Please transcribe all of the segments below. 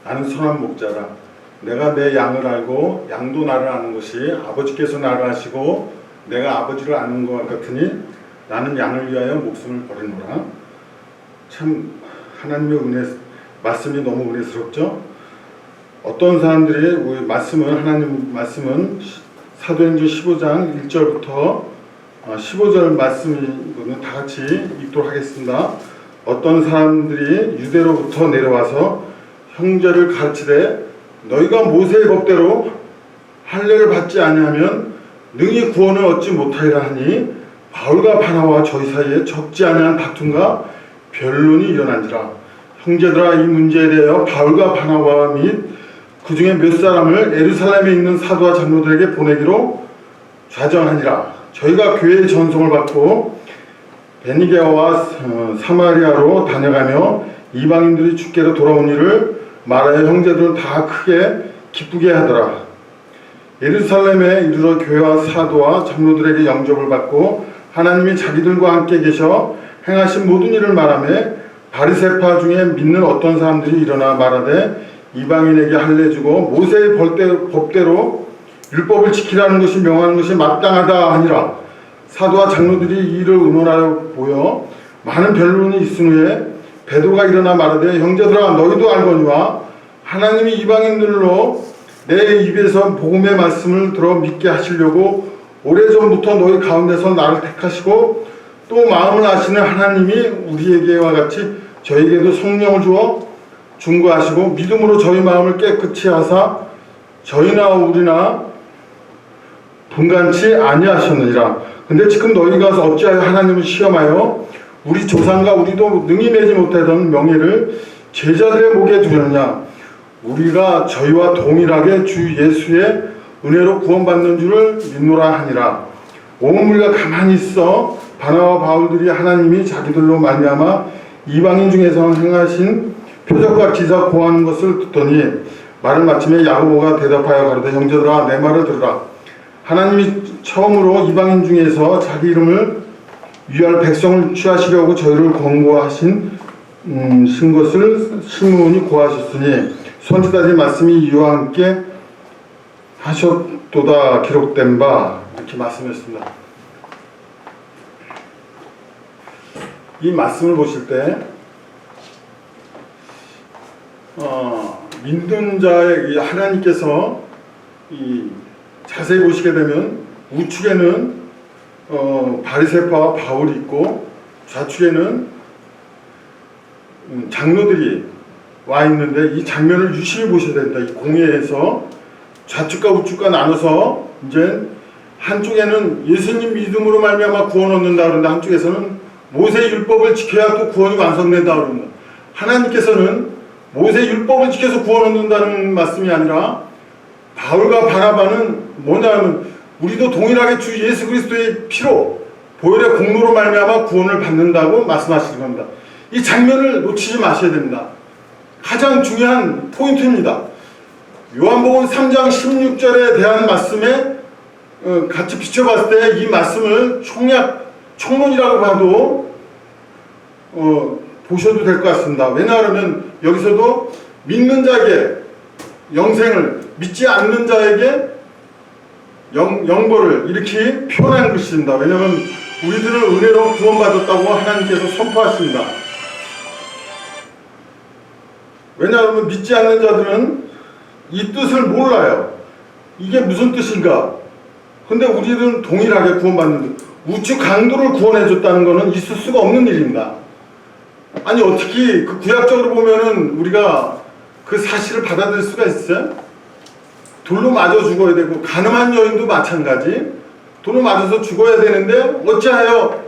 나는 선한 목자라. 내가 내 양을 알고 양도 나를 아는 것이 아버지께서 나를 아시고 내가 아버지를 아는 것 같으니 나는 양을 위하여 목숨을 버리노라. 참 하나님의 은혜 말씀이 너무 은혜스럽죠. 어떤 사람들이 우리 말씀은 하나님 말씀은 사도행전 15장 1절부터 15절 말씀이거든요. 다 같이 읽도록 하겠습니다. 어떤 사람들이 유대로부터 내려와서 형제를 가르치되 너희가 모세의 법대로 할례를 받지 아니하면 능히 구원을 얻지 못하리라 하니 바울과 바나바와 저희 사이에 적지 아니한 다툼과 변론이 일어난지라. 형제들아, 이 문제에 대하여 바울과 바나바 및 그 중에 몇 사람을 예루살렘에 있는 사도와 장로들에게 보내기로 좌정하니라. 저희가 교회의 전송을 받고 베니게와 사마리아로 다녀가며 이방인들이 주께로 돌아온 일을 말하여 형제들은 다 크게 기쁘게 하더라. 예루살렘에 이르러 교회와 사도와 장로들에게 영접을 받고 하나님이 자기들과 함께 계셔 행하신 모든 일을 말하며 바리새파 중에 믿는 어떤 사람들이 일어나 말하되 이방인에게 할례 주고 모세의 법대로 율법을 지키라는 것이 명하는 것이 마땅하다 하니라. 사도와 장로들이 이 일을 의논하여 보여 많은 변론이 있은 후에 베드로가 일어나 말하되 형제들아, 너희도 알거니와 하나님이 이방인들로 내 입에서 복음의 말씀을 들어 믿게 하시려고 오래전부터 너희 가운데서 나를 택하시고 또 마음을 아시는 하나님이 우리에게와 같이 저에게도 성령을 주어 중고하시고 믿음으로 저희 마음을 깨끗이 하사 저희나 우리나 분간치 아니하셨느니라. 근데 지금 너희가 어찌하여 하나님을 시험하여 우리 조상과 우리도 능히 매지 못하던 명예를 제자들의 목에 두려느냐. 우리가 저희와 동일하게 주 예수의 은혜로 구원받는 줄을 믿노라 하니라. 온 우리가 가만히 있어 바나바와 바울들이 하나님이 자기들로 말미암아 이방인 중에서 행하신 표적과 기사 고하는 것을 듣더니 말을 마침에 야고보가 대답하여 가로되 형제들아, 내 말을 들으라. 하나님이 처음으로 이방인 중에서 자기 이름을 위할 백성을 취하시려고 저희를 권고하신 것을 심문이 고하셨으니 선지자의 말씀이 이와 함께 하셨도다 기록된 바. 이렇게 말씀했습니다. 이 말씀을 보실 때 믿는 자의 하나님께서 자세히 보시게 되면 우측에는 바리새파와 바울이 있고 좌측에는 장로들이 와 있는데 이 장면을 유심히 보셔야 된다. 이 공회에서 좌측과 우측과 나눠서 이제 한쪽에는 예수님 믿음으로 말미암아 구원 얻는다 그러는데 한쪽에서는 모세 율법을 지켜야 또 구원이 완성된다 그럽니다. 하나님께서는 모세 율법을 지켜서 구원 얻는다는 말씀이 아니라 바울과 바나바는 뭐냐면 우리도 동일하게 주 예수 그리스도의 피로 보혈의 공로로 말미암아 구원을 받는다고 말씀하시는 겁니다. 이 장면을 놓치지 마셔야 됩니다. 가장 중요한 포인트입니다. 요한복음 3장 16절에 대한 말씀에 같이 비춰봤을 때 이 말씀을 총론이라고 봐도 보셔도 될 것 같습니다. 왜냐하면 여기서도 믿는 자에게 영생을, 믿지 않는 자에게 영벌을 이렇게 표현한 것입니다. 왜냐하면 우리들은 은혜로 구원받았다고 하나님께서 선포하십니다. 왜냐하면 믿지 않는 자들은 이 뜻을 몰라요. 이게 무슨 뜻인가? 근데 우리들은 동일하게 구원받는 우측 강도를 구원해줬다는 것은 있을 수가 없는 일입니다. 아니 어떻게 그 구약적으로 보면은 우리가 그 사실을 받아들일 수가 있어요? 돌로 맞아 죽어야 되고 가늠한 여인도 마찬가지 돌로 맞아서 죽어야 되는데 어찌하여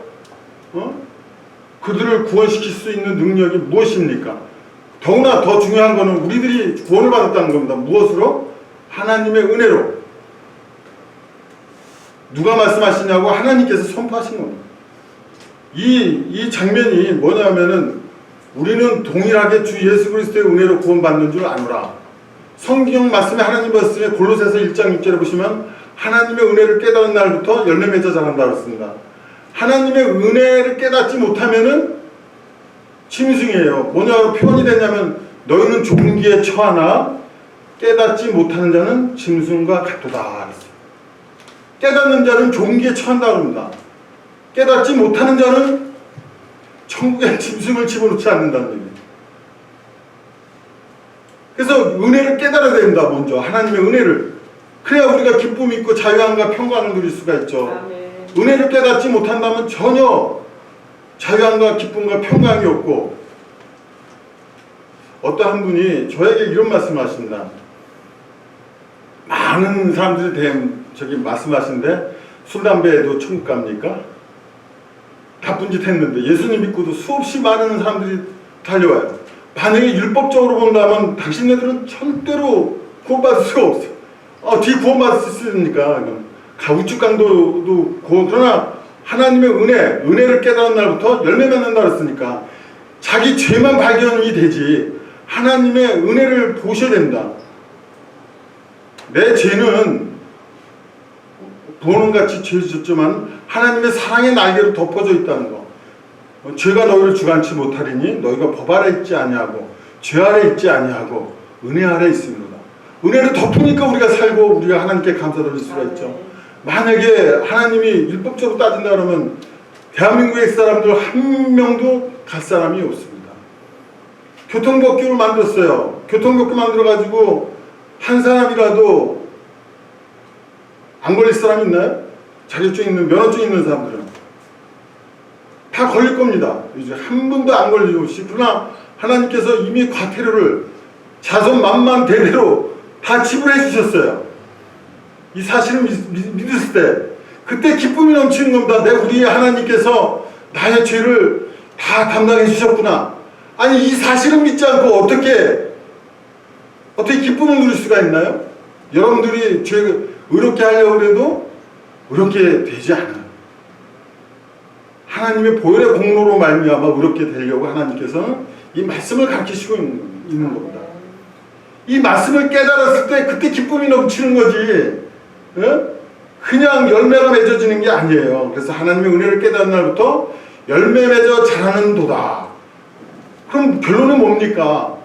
그들을 구원시킬 수 있는 능력이 무엇입니까? 더구나 더 중요한 것은 우리들이 구원을 받았다는 겁니다. 무엇으로? 하나님의 은혜로. 누가 말씀하시냐고? 하나님께서 선포하신 겁니다. 이 장면이 뭐냐면은 우리는 동일하게 주 예수 그리스도의 은혜로 구원받는 줄 아노라. 성경 말씀에 하나님 말씀에 골로새서 1장 6절에 보시면 하나님의 은혜를 깨달은 날부터 열매 맺어 자란다 그랬습니다. 하나님의 은혜를 깨닫지 못하면은 짐승이에요. 뭐냐고 표현이 되냐면 너희는 종기에 처하나 깨닫지 못하는 자는 짐승과 같도다. 깨닫는 자는 종기에 처한다 그럽니다. 깨닫지 못하는 자는 천국에 짐승을 집어넣지 않는다는 얘기예요. 그래서 은혜를 깨달아야 됩니다. 먼저 하나님의 은혜를. 그래야 우리가 기쁨이 있고 자유함과 평강을 누릴 수가 있죠. 아멘. 은혜를 깨닫지 못한다면 전혀 자유함과 기쁨과 평강이 없고, 어떠한 분이 저에게 이런 말씀을 하십니다. 많은 사람들이 말씀하시는데 술, 담배에도 천국 갑니까? 나쁜 짓 했는데 예수님 믿고도 수없이 많은 사람들이 달려와요. 만약에 율법적으로 본다면 당신네들은 절대로 구원받을 수가 없어요. 어떻게 구원받을 수 있습니까? 우측 강도도 그러나 하나님의 은혜를 깨달은 날부터 열매 맺는다 그랬으니까 자기 죄만 발견이 되지 하나님의 은혜를 보셔야 된다. 내 죄는 보는같이 죄 짓지만 하나님의 사랑의 날개로 덮어져 있다는 거. 죄가 너희를 주관치 못하리니 너희가 법 아래 있지 아니하고 죄 아래 있지 아니하고 은혜 아래 있습니다. 은혜를 덮으니까 우리가 살고 우리가 하나님께 감사드릴 수가 있죠. 만약에 하나님이 율법적으로 따진다 그러면 대한민국의 사람들 한 명도 갈 사람이 없습니다. 교통법규를 만들었어요. 교통법규 만들어가지고 한 사람이라도 안 걸릴 사람이 있나요? 자격증 있는, 면허증 있는 사람들은 다 걸릴 겁니다. 이제 한 번도 안 걸리고, 그러나 하나님께서 이미 과태료를 자손 만만 대대로 다 지불해 주셨어요. 이 사실을 믿었을 때 그때 기쁨이 넘치는 겁니다. 우리 하나님께서 나의 죄를 다 담당해 주셨구나. 아니, 이 사실을 믿지 않고 어떻게 기쁨을 누릴 수가 있나요? 여러분들이 의롭게 하려고 해도 의롭게 되지 않아요. 하나님의 보혈의 공로로 말미암아 의롭게 되려고 하나님께서는 이 말씀을 가르치시고 있는 겁니다. 이 말씀을 깨달았을 때 그때 기쁨이 넘치는 거지, 그냥 열매가 맺어지는 게 아니에요. 그래서 하나님의 은혜를 깨달은 날부터 열매 맺어 자라는 도다. 그럼 결론은 뭡니까?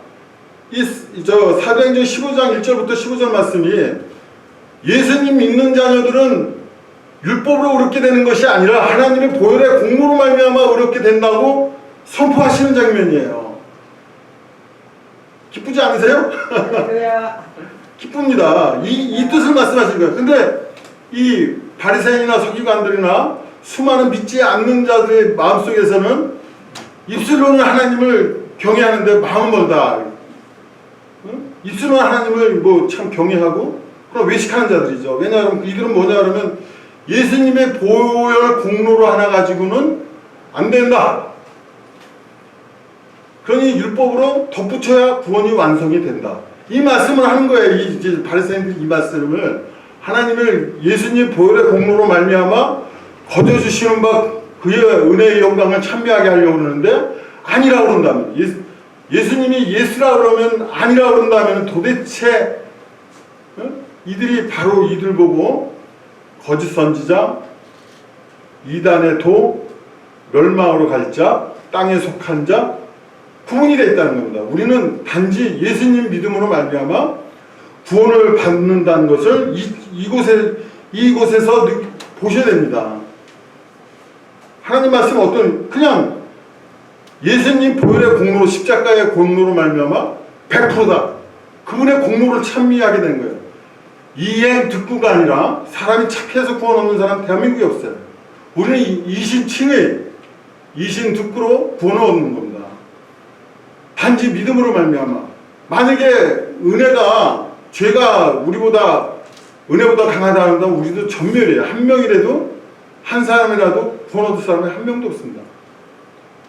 사도행전 15장 1절부터 15절 말씀이 예수님 믿는 자녀들은 율법으로 의롭게 되는 것이 아니라 하나님의 보혈의 공로로 말미암아 의롭게 된다고 선포하시는 장면이에요. 기쁘지 않으세요? 기쁩니다. 이 뜻을 말씀하시는 거예요. 근데 이 바리새인이나 서기관들이나 수많은 믿지 않는 자들의 마음속에서는 입술로는 하나님을 경외하는데 마음은 멀다. 입술로는 하나님을 참 경외하고 그럼 외식하는 자들이죠. 왜냐하면 이들은 뭐냐 그러면 예수님의 보혈 공로로 하나 가지고는 안 된다. 그러니 율법으로 덧붙여야 구원이 완성이 된다. 이 말씀을 하는 거예요. 이제 바리새인들이 이 말씀을 하나님을 예수님 보혈의 공로로 말미암아 거저 주시는 바 그의 은혜의 영광을 찬미하게 하려고 그러는데 아니라고 그런다면, 예수님이 예수라 그러면 아니라고 그런다면 도대체 이들이 바로 이들 보고 거짓 선지자, 이단의 도, 멸망으로 갈 자, 땅에 속한 자 구분이 되어 있다는 겁니다. 우리는 단지 예수님 믿음으로 말미암아 구원을 받는다는 것을 이곳에서 보셔야 됩니다. 하나님 말씀은 그냥 예수님 보혈의 공로로, 십자가의 공로로 말미암아 100%다. 그분의 공로를 찬미하게 된 거예요. 이행 듣고가 아니라 사람이 착해서 구원 얻는 사람 대한민국에 없어요. 우리는 이신칭의 이신 듣고로 구원을 얻는 겁니다. 단지 믿음으로 말미암아. 만약에 죄가 은혜보다 강하다 한다면 우리도 전멸이에요. 한 명이라도, 한 사람이라도 구원 얻을 사람이 한 명도 없습니다.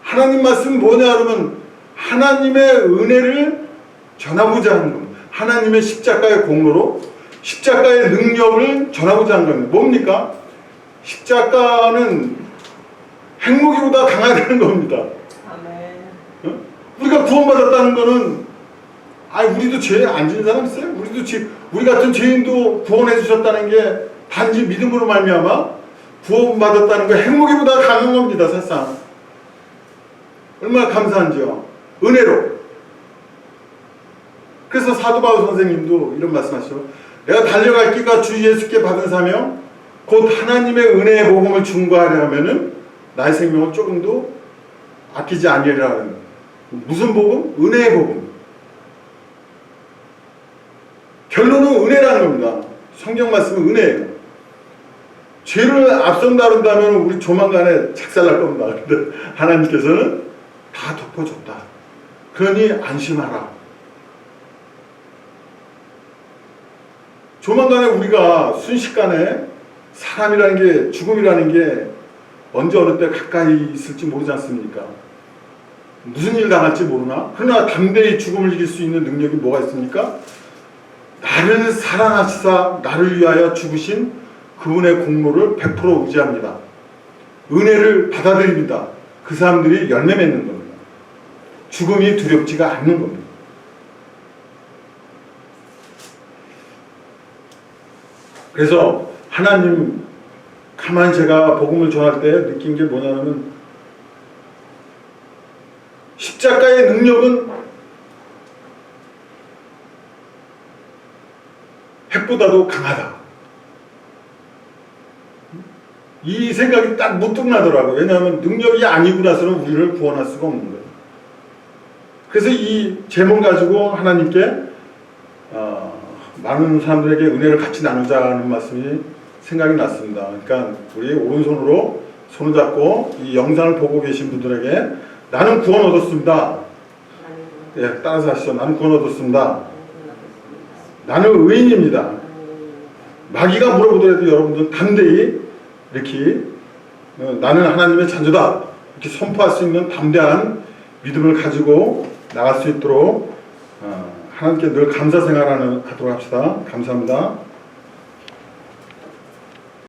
하나님 말씀은 뭐냐 그러면 하나님의 은혜를 전하고자 하는 겁니다. 하나님의 십자가의 공로로 십자가의 능력을 전하고자 하는 겁니다. 뭡니까? 십자가는 핵무기보다 강하다는 겁니다. 아멘. 우리가 구원받았다는 거는 우리도 죄에 안 지는 사람 있어요? 우리 같은 죄인도 구원해 주셨다는 게 단지 믿음으로 말미암아 구원받았다는 거 핵무기보다 강한 겁니다. 사실상 얼마나 감사한지요. 은혜로 그래서 사도 바울 선생님도 이런 말씀하시죠. 내가 달려갈 길과 주 예수께 받은 사명 곧 하나님의 은혜의 복음을 증거하려 하면은 나의 생명을 조금도 아끼지 아니하라는 무슨 복음? 은혜의 복음. 결론은 은혜라는 겁니다. 성경 말씀은 은혜예요. 죄를 앞선 다룬다면 우리 조만간에 작살날 겁니다. 근데 하나님께서는 다 덮어줬다. 그러니 안심하라. 조만간에 우리가 순식간에 사람이라는 게, 죽음이라는 게 언제 어느 때 가까이 있을지 모르지 않습니까? 무슨 일 당할지 모르나? 그러나 담대히 죽음을 이길 수 있는 능력이 뭐가 있습니까? 나를 사랑하시사 나를 위하여 죽으신 그분의 공로를 100% 의지합니다. 은혜를 받아들입니다. 그 사람들이 열매 맺는 겁니다. 죽음이 두렵지가 않는 겁니다. 그래서 하나님 가만 제가 복음을 전할 때 느낀 게 뭐냐면 십자가의 능력은 핵보다도 강하다. 이 생각이 딱 문득 나더라고요. 왜냐하면 능력이 아니고 나서는 우리를 구원할 수가 없는 거예요. 그래서 이 제목 가지고 하나님께 많은 사람들에게 은혜를 같이 나누자는 말씀이 생각이 났습니다. 그러니까 우리 오른손으로 손을 잡고 이 영상을 보고 계신 분들에게 나는 구원 얻었습니다. 예, 따라서 하시죠. 나는 구원 얻었습니다. 나는 의인입니다. 마귀가 물어보더라도 여러분들은 담대히 이렇게 나는 하나님의 자녀다 이렇게 선포할 수 있는 담대한 믿음을 가지고 나갈 수 있도록 하나님께 늘 감사 생활하도록 합시다. 감사합니다.